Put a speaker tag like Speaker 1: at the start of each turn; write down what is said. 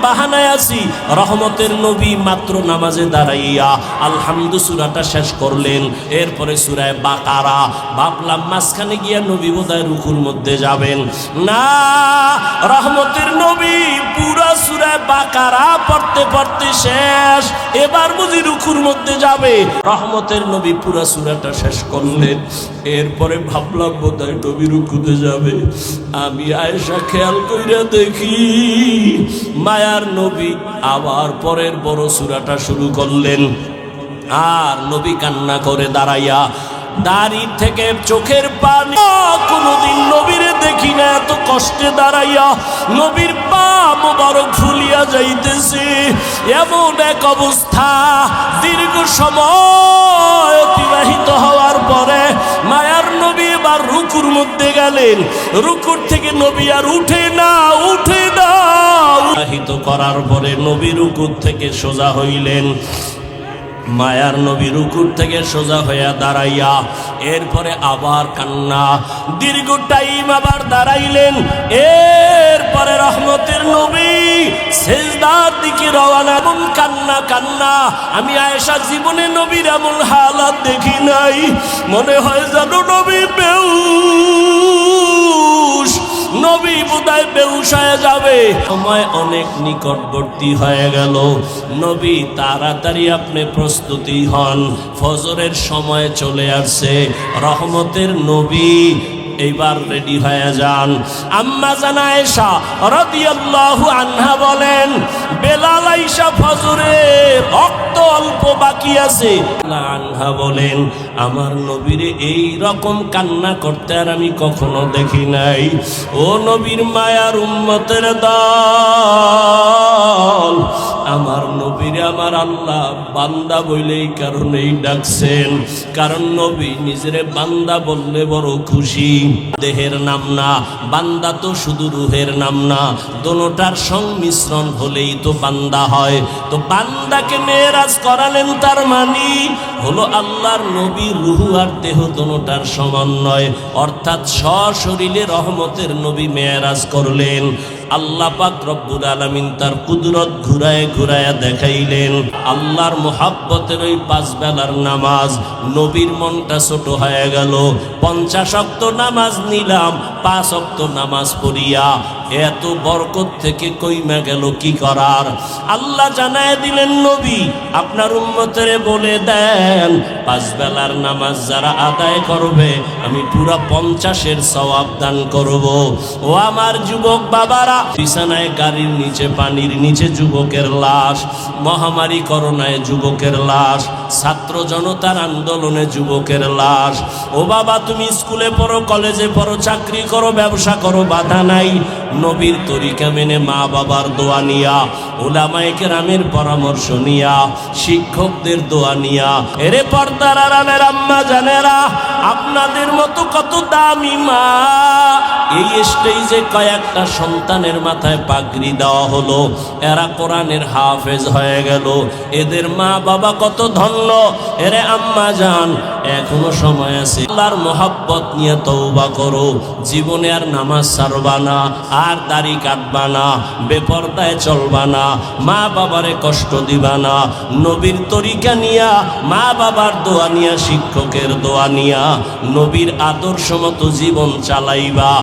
Speaker 1: বাহানায় আছি। রহমতের নবী মাত্র নামাজে দাঁড়াইয়া আলহামদু সূরাটা শেষ করলেন, এরপরে সূরা বাকারা। ভাবলাম মাঝখানে গিয়া নবী বোধহয় রুকুর মধ্যে যাবেন, না, রহমতের নবী পুরা সূরা বাকারা পড়তে পড়তে শেষ, এবার বুঝি রুকুর মধ্যে যাবে। রহমতের নবী পুরা সূরাটা শেষ করলেন, এরপরে ভাবলাম বোধহয় নবী রুকুতে যাবে। আমি আয়েশা খেয়াল কইরা দেখি মায়ার নবী আবার পরের বড় সূরাটা শুরু করলেন, আর নবী কান্না করে দাঁড়াইয়া, দাড়ি থেকে চোখের পানি। কোনদিন নবীরে দেখি না এত কষ্টে দাঁড়াইয়া, নবীর পা মোবারক ফুলিয়া যাইতেছে, এমন এক অবস্থা। দীর্ঘ সময় অতিবাহিত হওয়ার পরে মায়ার নবী এবার রুকুর মধ্যে গেলেন। রুকুর থেকে নবী আর উঠে না। অতিবাহিত করার পরে নবী রুকুর থেকে সোজা হইলেন। মায়ার নবী রুকুর থেকে সোজা হইয়া দাঁড়াইয়া এরপরে আবার কান্না, দীর্ঘ টাইম আবার দাঁড়াইলেন। এরপরে রহমতের নবী সিজদার দিকে রওনা। এমন কান্না, আমি আয়েশা জীবনে নবীর এমন হালাত দেখি নাই। মনে হয় যেন নবী বেহুশ, নবী বোধহয় বেহুশ হয়ে যাবে। সময় অনেক নিকটবর্তী হয়ে গেল। নবী তাড়াতাড়ি আপনি প্রস্তুতি হন, ফজরের সময় চলে আসছে। রহমতের নবী এইবার রেডি হয়ে যান। আম্মা জান আয়েশা রাদিয়াল্লাহু আনহা বলেন, বেলাল আয়েশা ফজরে রক্ত অল্প বাকি আছে। আনহা বলেন, আমার নবীরে এই রকম কান্না করতে আর আমি কখনো দেখি নাই। ও নবীর মায়ার উম্মতের দল, আমার নবীরে আমার আল্লাহ বান্দা বইলেই কারণেই ডাকছেন, কারণ নবী নিজেরে বান্দা বললে বড় খুশি। দেহের নাম না, বান্দা তো শুধু রুহের নাম না, দোনোটার সংমিশ্রণ হলেই তো বান্দা হয়। তো বান্দাকে মেরাজ করালেন, তার মানে হলো আল্লাহর নবী রুহ আর দেহ দোনোটার সমন্বয়, অর্থাৎ সশরীরে রহমতের নবী মেরাজ করলেন। আল্লাহ পাক রব্বুল আলামিন তার কুদরত ঘুরায় দেখাইলেন। আল্লাহর মোহাব্বতের ওই 5 বেলার নামাজ, নবীর মনটা ছোট হয়ে গেল। 50 ওয়াক্ত নামাজ নিলাম, 5 ওয়াক্ত নামাজ পড়িয়া এত বরকত থেকে কইমা গেল কি করার। আল্লাহ জানায় দিলেন, নবী আপনার উম্মতের বলে দেন 5 বেলার নামাজ যারা আদায় করবে আমি পুরা 50-এর সওয়াব দান করব। ও আমার যুবক বাবারা, বিছানায় গাড়ির নিচে পানির নিচে যুবকের লাশ, মহামারী করোনায় যুবকের লাশ, ছাত্র জনতার আন্দোলনে যুবকের লাশ। ও বাবা, তুমি স্কুলে পড়ো, কলেজে পড়ো, চাকরি করো, ব্যবসা করো, বাধা নাই। নবীর তরিকা মেনে মা বাবার দোয়া নিয়া, উলামায়ে কেরামের পরামর্শ নিয়া, শিক্ষকদের দোয়া নিয়া, এরে পর্দার আড়ালের আম্মা জানেরা, আপনাদের মতো কত দামি মা এই স্টেজে কয়েকটা সন্তানের মাথায় পাগড়ি দেওয়া হলো, এরা কোরআনের হাফেজ হয়ে গেল। এদের মা বাবা কত ধন্য। এরে আম্মা জান, এখনো সময় আছে, আল্লাহর মোহাব্বত নিয়ে তওবা করো। জীবনে আর নামাজ ছাড়বা না, আর দাড়ি কাটবা না, বেপরদায় চলবা না, মা বাবারে কষ্ট দিবা না। নবীর তরিকা নিয়া, মা বাবার দোয়া নিয়া, শিক্ষকের দোয়া নিয়া, নবীর আদর্শ মতো জীবন চালাইবা।